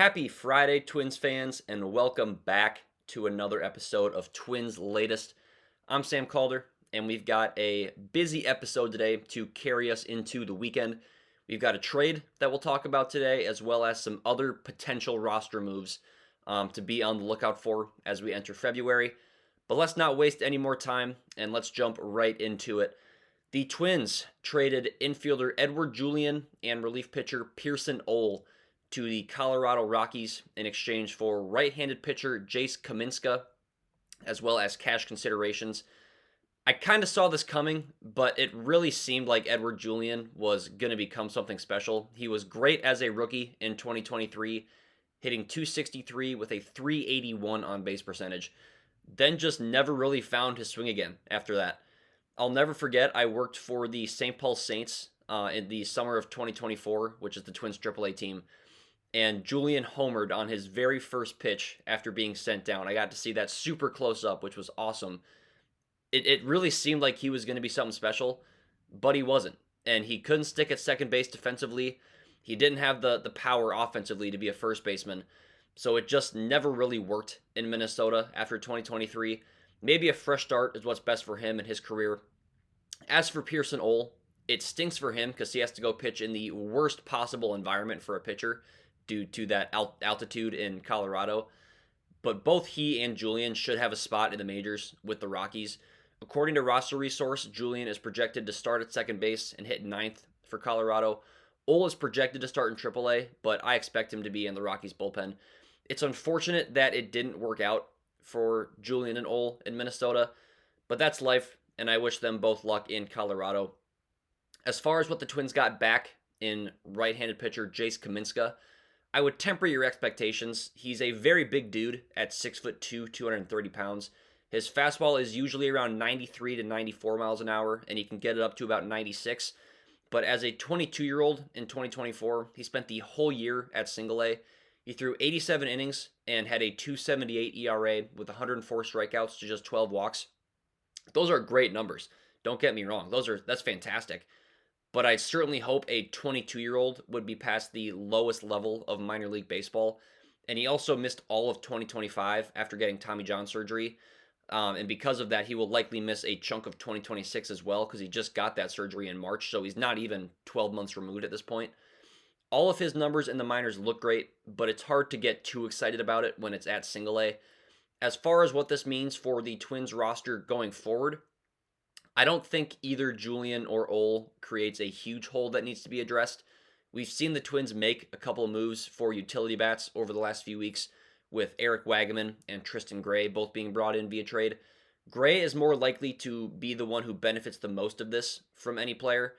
Happy Friday, Twins fans, and welcome back to another episode of Twins Latest. I'm Sam Calder, and we've got a busy episode today to carry us into the weekend. We've got a trade that we'll talk about today, as well as some other potential roster moves to be on the lookout for as we enter February. But let's not waste any more time, and let's jump right into it. The Twins traded infielder Edward Julian and relief pitcher Pearson Ole to the Colorado Rockies in exchange for right-handed pitcher Jace Kaminska, as well as cash considerations. I kind of saw this coming, but it really seemed like Edward Julian was going to become something special. He was great as a rookie in 2023, hitting 263 with a 381 on base percentage. Then just never really found his swing again after that. I'll never forget, I worked for the St. Paul Saints in the summer of 2024, which is the Twins AAA team. And Julian homered on his very first pitch after being sent down. I got to see that super close up, which was awesome. It really seemed like he was going to be something special, but he wasn't. And he couldn't stick at second base defensively. He didn't have the power offensively to be a first baseman. So it just never really worked in Minnesota after 2023. Maybe a fresh start is what's best for him in his career. As for Pearson Ole, it stinks for him because he has to go pitch in the worst possible environment for a pitcher due to that altitude in Colorado. But both he and Julian should have a spot in the majors with the Rockies. According to Roster Resource, Julian is projected to start at second base and hit ninth for Colorado. Ole is projected to start in AAA, but I expect him to be in the Rockies bullpen. It's unfortunate that it didn't work out for Julian and Ole in Minnesota, but that's life, and I wish them both luck in Colorado. As far as what the Twins got back in right-handed pitcher Jace Kaminska, I would temper your expectations. He's a very big dude at 6'2", 230 pounds. His fastball is usually around 93 to 94 miles an hour, and he can get it up to about 96. But as a 22-year-old in 2024, he spent the whole year at Single A. He threw 87 innings and had a 2.78 ERA with 104 strikeouts to just 12 walks. Those are great numbers. Don't get me wrong. That's fantastic. But I certainly hope a 22-year-old would be past the lowest level of minor league baseball. And he also missed all of 2025 after getting Tommy John surgery. And because of that, he will likely miss a chunk of 2026 as well because he just got that surgery in March. So he's not even 12 months removed at this point. All of his numbers in the minors look great, but it's hard to get too excited about it when it's at Single A. As far as what this means for the Twins roster going forward, I don't think either Julian or Ole creates a huge hole that needs to be addressed. We've seen the Twins make a couple of moves for utility bats over the last few weeks, with Eric Wagaman and Tristan Gray both being brought in via trade. Gray is more likely to be the one who benefits the most of this from any player.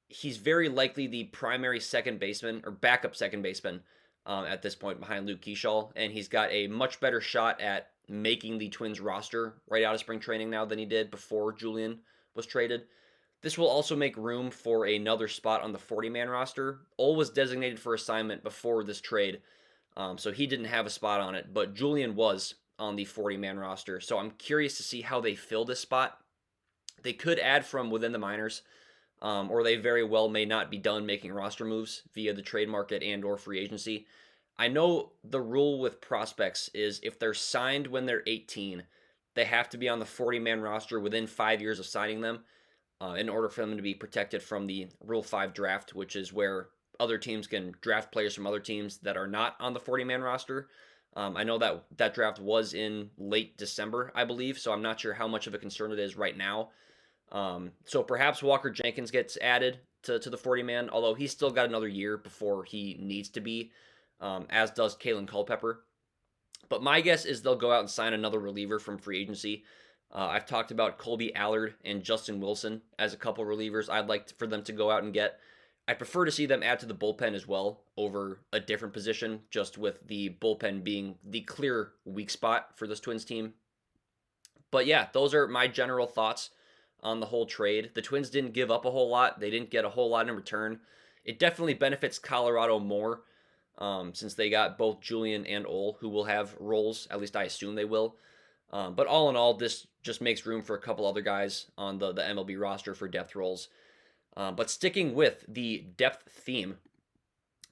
He's very likely the primary second baseman or backup second baseman at this point behind Luke Keeschall, and he's got a much better shot at making the Twins roster right out of spring training now than he did before Julian was traded. This will also make room for another spot on the 40-man roster. Ole was designated for assignment before this trade, so he didn't have a spot on it, but Julian was on the 40-man roster, so I'm curious to see how they fill this spot. They could add from within the minors, or they very well may not be done making roster moves via the trade market and or free agency. I know the rule with prospects is if they're signed when they're 18, they have to be on the 40-man roster within 5 years of signing them in order for them to be protected from the Rule 5 draft, which is where other teams can draft players from other teams that are not on the 40-man roster. I know that draft was in late December, I believe, so I'm not sure how much of a concern it is right now. So perhaps Walker Jenkins gets added to the 40-man, although he's still got another year before he needs to be. As does Kalen Culpepper. But my guess is they'll go out and sign another reliever from free agency. I've talked about Colby Allard and Justin Wilson as a couple relievers I'd like for them to go out and get. I prefer to see them add to the bullpen as well over a different position, just with the bullpen being the clear weak spot for this Twins team. But yeah, those are my general thoughts on the whole trade. The Twins didn't give up a whole lot. They didn't get a whole lot in return. It definitely benefits Colorado more since they got both Julian and Ole, who will have roles. At least I assume they will. But all in all, this just makes room for a couple other guys on the MLB roster for depth roles. But sticking with the depth theme,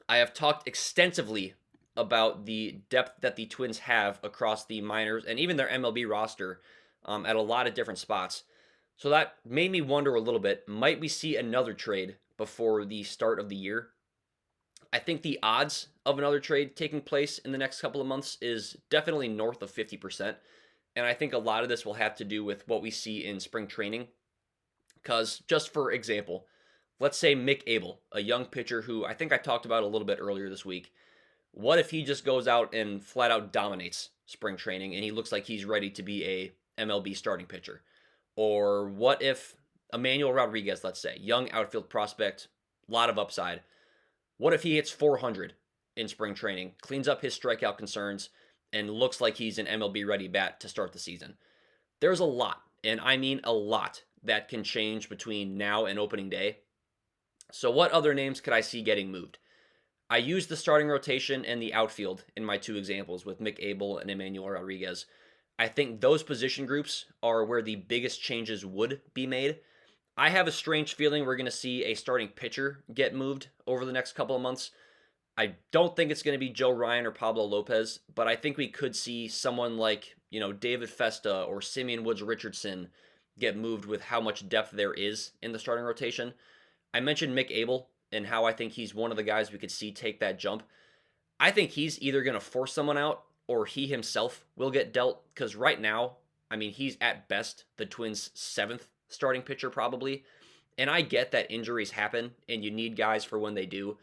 I have talked extensively about the depth that the Twins have across the minors and even their MLB roster at a lot of different spots. So that made me wonder a little bit, might we see another trade before the start of the year? I think the odds of another trade taking place in the next couple of months is definitely north of 50%. And I think a lot of this will have to do with what we see in spring training. Because, just for example, let's say Mick Abel, a young pitcher who I think I talked about a little bit earlier this week. What if he just goes out and flat out dominates spring training and he looks like he's ready to be a MLB starting pitcher? Or what if Emmanuel Rodriguez, let's say, young outfield prospect, lot of upside. What if he hits 400 in spring training, cleans up his strikeout concerns, and looks like he's an MLB ready bat to start the season? There's a lot, and I mean a lot, that can change between now and opening day. So, what other names could I see getting moved? I used the starting rotation and the outfield in my two examples with Mick Abel and Emmanuel Rodriguez. I think those position groups are where the biggest changes would be made. I have a strange feeling we're going to see a starting pitcher get moved over the next couple of months. I don't think it's going to be Joe Ryan or Pablo Lopez, but I think we could see someone like, David Festa or Simeon Woods Richardson get moved with how much depth there is in the starting rotation. I mentioned Mick Abel and how I think he's one of the guys we could see take that jump. I think he's either going to force someone out or he himself will get dealt, because right now, I mean, he's at best the Twins' seventh starting pitcher probably. And I get that injuries happen and you need guys for when they do.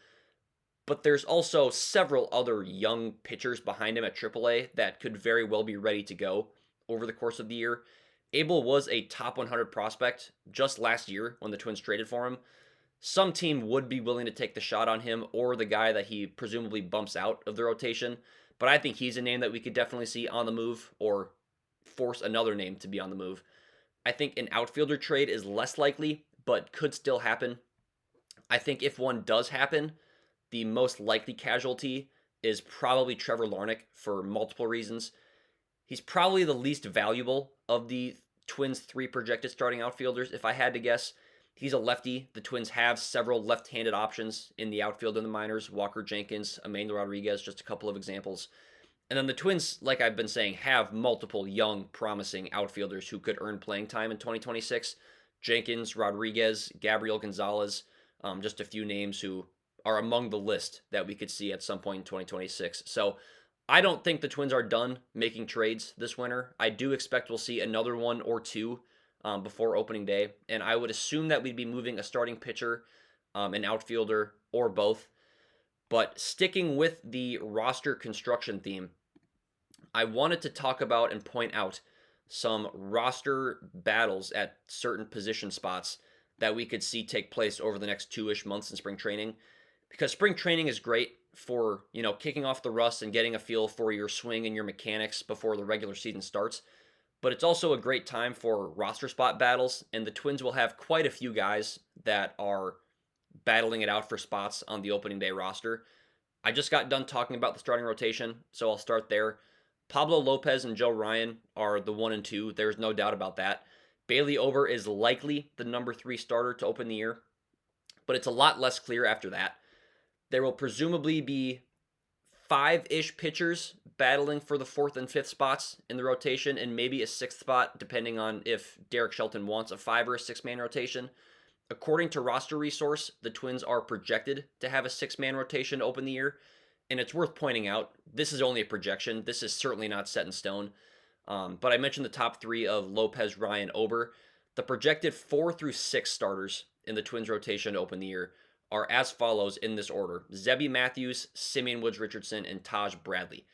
But there's also several other young pitchers behind him at AAA that could very well be ready to go over the course of the year. Abel was a top 100 prospect just last year when the Twins traded for him. Some team would be willing to take the shot on him or the guy that he presumably bumps out of the rotation. But I think he's a name that we could definitely see on the move or force another name to be on the move. I think an outfielder trade is less likely, but could still happen. I think if one does happen, the most likely casualty is probably Trevor Larnach for multiple reasons. He's probably the least valuable of the Twins' three projected starting outfielders, if I had to guess. He's a lefty. The Twins have several left-handed options in the outfield in the minors. Walker Jenkins, Emmanuel Rodriguez, just a couple of examples. And then the Twins, like I've been saying, have multiple young, promising outfielders who could earn playing time in 2026. Jenkins, Rodriguez, Gabriel Gonzalez, just a few names who are among the list that we could see at some point in 2026. So I don't think the Twins are done making trades this winter. I do expect we'll see another one or two before opening day, and I would assume that we'd be moving a starting pitcher, an outfielder, or both. But sticking with the roster construction theme, I wanted to talk about and point out some roster battles at certain position spots that we could see take place over the next 2-ish months in spring training. Because spring training is great for, kicking off the rust and getting a feel for your swing and your mechanics before the regular season starts. But it's also a great time for roster spot battles, and the Twins will have quite a few guys that are battling it out for spots on the opening day roster. I just got done talking about the starting rotation, so I'll start there. Pablo Lopez and Joe Ryan are the 1 and 2. There's no doubt about that. Bailey Ober is likely the number 3 starter to open the year, but it's a lot less clear after that. There will presumably be 5-ish pitchers battling for the 4th and 5th spots in the rotation, and maybe a 6th spot, depending on if Derek Shelton wants a 5 or a 6-man rotation. According to Roster Resource, the Twins are projected to have a 6-man rotation to open the year. And it's worth pointing out, this is only a projection. This is certainly not set in stone. But I mentioned the top 3 of Lopez, Ryan, Ober. The projected 4 through 6 starters in the Twins rotation to open the year are as follows in this order: Zebby Matthews, Simeon Woods Richardson, and Taj Bradley.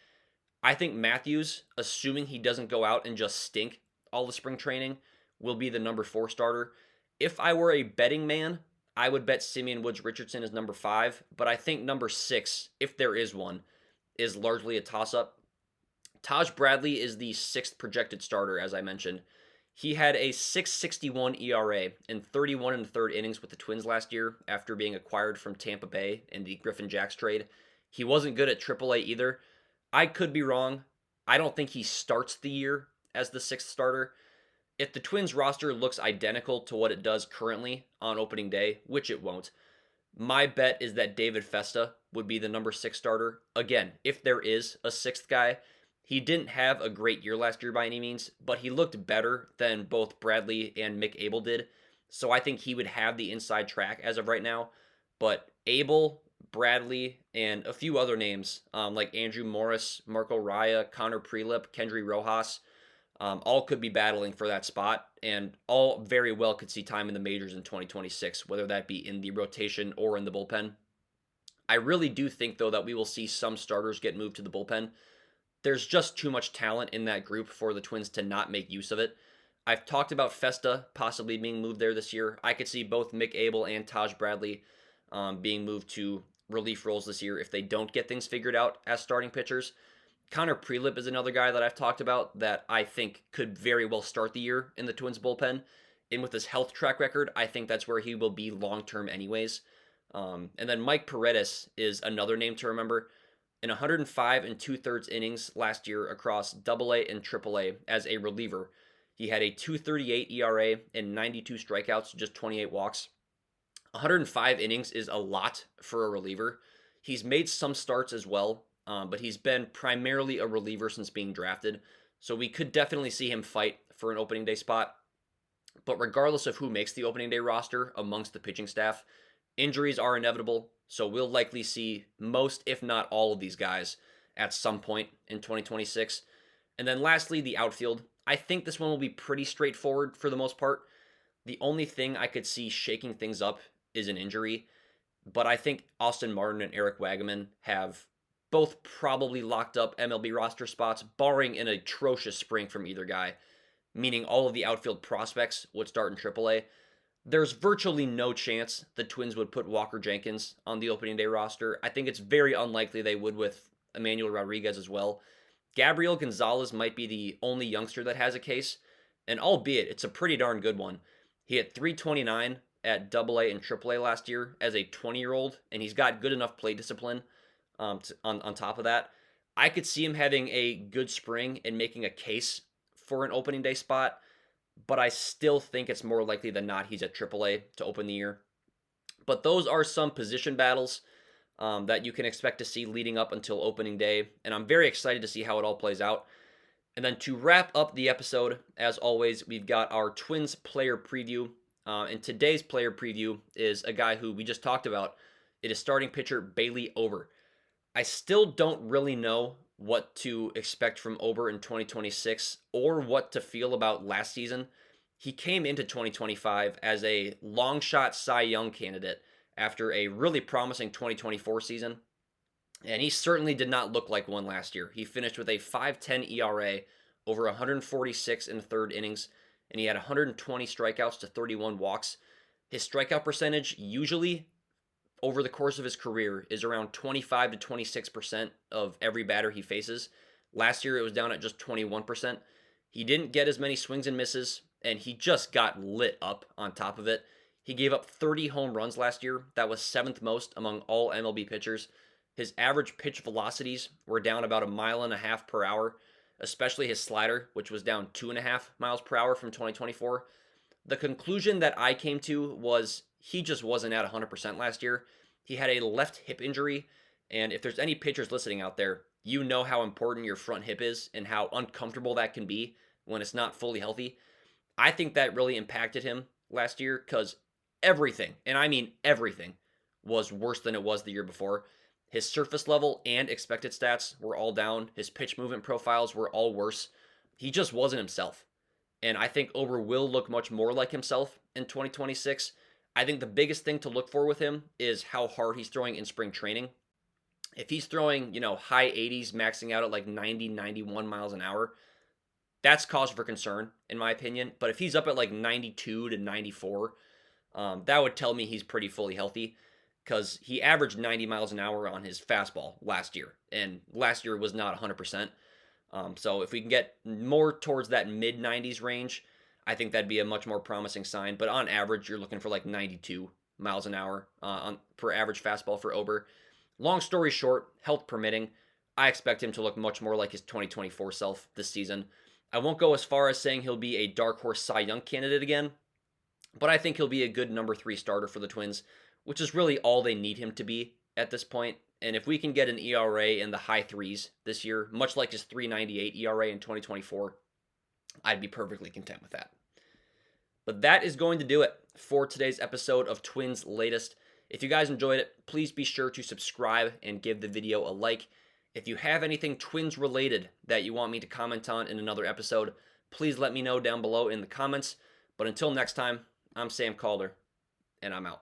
I think Matthews, assuming he doesn't go out and just stink all the spring training, will be the number 4 starter. If I were a betting man, I would bet Simeon Woods Richardson is number 5, but I think number 6, if there is one, is largely a toss-up. Taj Bradley is the 6th projected starter, as I mentioned. He had a 6.61 ERA in 31 and a third innings with the Twins last year after being acquired from Tampa Bay in the Griffin Jacks trade. He wasn't good at AAA either. I could be wrong. I don't think he starts the year as the 6th starter. If the Twins roster looks identical to what it does currently on opening day, which it won't, My bet is that David Festa would be the number 6 starter. Again, if there is a sixth guy, he didn't have a great year last year by any means, but he looked better than both Bradley and Mick Abel did. So I think he would have the inside track as of right now. But Abel, Bradley, and a few other names like Andrew Morris, Marco Raya, Connor Prelip, Kendry Rojas, all could be battling for that spot, and all very well could see time in the majors in 2026, whether that be in the rotation or in the bullpen. I really do think, though, that we will see some starters get moved to the bullpen. There's just too much talent in that group for the Twins to not make use of it. I've talked about Festa possibly being moved there this year. I could see both Mick Abel and Taj Bradley being moved to relief roles this year if they don't get things figured out as starting pitchers. Connor Prelip is another guy that I've talked about that I think could very well start the year in the Twins bullpen. And with his health track record, I think that's where he will be long term, anyways. And then Mike Paredes is another name to remember. In 105 and two-thirds innings last year across AA and AAA as a reliever, he had a 2.38 ERA and 92 strikeouts, just 28 walks. 105 innings is a lot for a reliever. He's made some starts as well, but he's been primarily a reliever since being drafted. So we could definitely see him fight for an opening day spot. But regardless of who makes the opening day roster amongst the pitching staff, injuries are inevitable. So we'll likely see most, if not all, of these guys at some point in 2026. And then lastly, the outfield. I think this one will be pretty straightforward for the most part. The only thing I could see shaking things up is an injury. But I think Austin Martin and Eric Wagaman have both probably locked up MLB roster spots, barring an atrocious spring from either guy, meaning all of the outfield prospects would start in AAA. There's virtually no chance the Twins would put Walker Jenkins on the opening day roster. I think it's very unlikely they would with Emmanuel Rodriguez as well. Gabriel Gonzalez might be the only youngster that has a case, and albeit it's a pretty darn good one. He hit 329 at AA and AAA last year as a 20-year-old, and he's got good enough play discipline on top of that. I could see him having a good spring and making a case for an opening day spot, but I still think it's more likely than not he's at AAA to open the year. But those are some position battles that you can expect to see leading up until opening day, and I'm very excited to see how it all plays out. And then to wrap up the episode, as always, we've got our Twins player preview. And today's player preview is a guy who we just talked about. It is starting pitcher Bailey Ober. I still don't really know what to expect from Ober in 2026 or what to feel about last season. He came into 2025 as a long shot Cy Young candidate after a really promising 2024 season, and he certainly did not look like one last year. He finished with a 5.10 ERA over 146 in the third innings, and he had 120 strikeouts to 31 walks. His strikeout percentage usually over the course of his career is around 25 to 26% of every batter he faces. Last year it was down at just 21%. He didn't get as many swings and misses, and he just got lit up on top of it. He gave up 30 home runs last year. That was seventh most among all MLB pitchers. His average pitch velocities were down about 1.5 miles per hour, especially his slider, which was down 2.5 miles per hour from 2024. The conclusion that I came to was he just wasn't at 100% last year. He had a left hip injury, and if there's any pitchers listening out there, you know how important your front hip is and how uncomfortable that can be when it's not fully healthy. I think that really impacted him last year because everything, and I mean everything, was worse than it was the year before. His surface level and expected stats were all down. His pitch movement profiles were all worse. He just wasn't himself. And I think Ober will look much more like himself in 2026. I think the biggest thing to look for with him is how hard he's throwing in spring training. If he's throwing, high 80s, maxing out at like 90, 91 miles an hour, that's cause for concern, in my opinion. But if he's up at like 92 to 94, that would tell me he's pretty fully healthy because he averaged 90 miles an hour on his fastball last year, and last year was not 100%. So if we can get more towards that mid-90s range, I think that'd be a much more promising sign. But on average, you're looking for like 92 miles an hour per average fastball for Ober. Long story short, health permitting, I expect him to look much more like his 2024 self this season. I won't go as far as saying he'll be a dark horse Cy Young candidate again, but I think he'll be a good number 3 starter for the Twins which is really all they need him to be at this point. And if we can get an ERA in the high threes this year, much like his 3.98 ERA in 2024, I'd be perfectly content with that. But that is going to do it for today's episode of Twins Latest. If you guys enjoyed it, please be sure to subscribe and give the video a like. If you have anything Twins related that you want me to comment on in another episode, please let me know down below in the comments. But until next time, I'm Sam Calder, and I'm out.